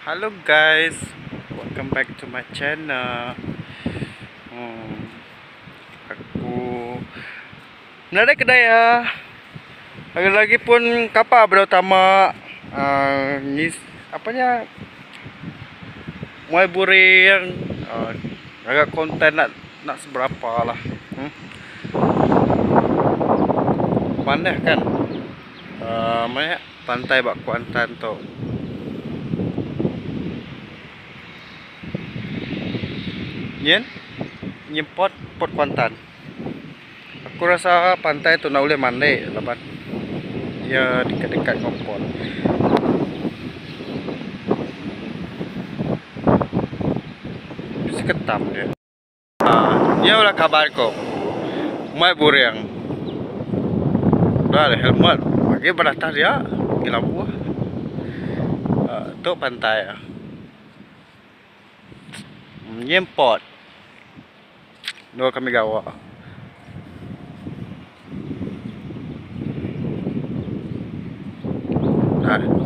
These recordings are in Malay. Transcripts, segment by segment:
Halo guys, welcome back to my channel. Aku menada kedai ya. Lagi-lagi pun kapal berutama ngis apanya muai buri yang agak konten nak seberapa lah. Mana kan? Mana pantai Bak Kuantan tu. Nyempot Port Kuantan. Aku rasa pantai tu nak boleh mandi lepas dia dekat-dekat kompon. Bisa ketam dia. Dia ulah kabar ko. Mai buriang. Dah ada helmet. Bagi beratas dia gila buah. Tu pantai. Nyempot. Dua kami gawa.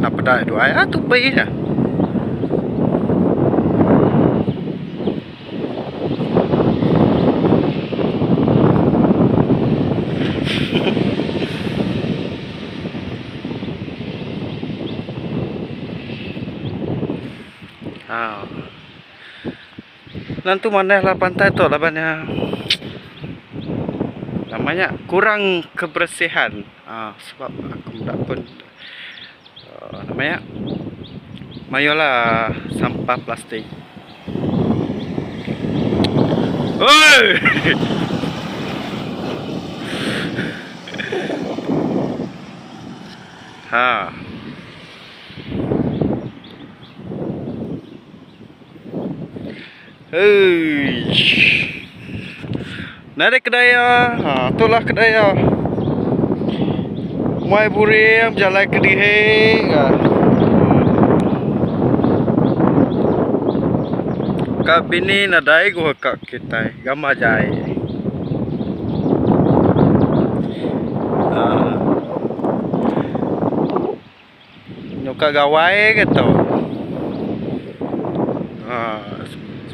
Nak pedai dua ayat tu baik dah. Nanti mana lah pantai tu labannya namanya kurang kebersihan. Sebab aku tak pun namanya mayolah sampah plastik. Oi! Nari kedai ya. Itulah kedai ya. Muai burim jalan ke Diheng. Kak bini nadai gua kak kita gama jai. Nyoka gawai gitu.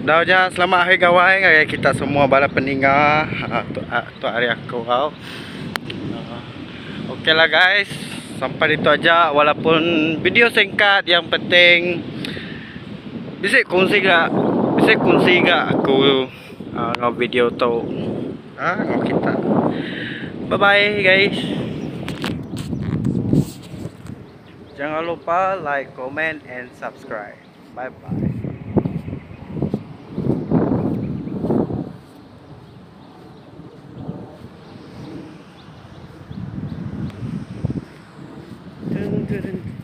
Sebenarnya selamat hari gawai gaya kita semua bala peninggal. Tu hari aku kau. Okeylah guys, sampai itu aja walaupun video singkat, yang penting bisa kongsi gak aku ngau video tu ngau kita. Bye bye guys. Jangan lupa like, comment and subscribe. Bye bye. Dun, dun, dun.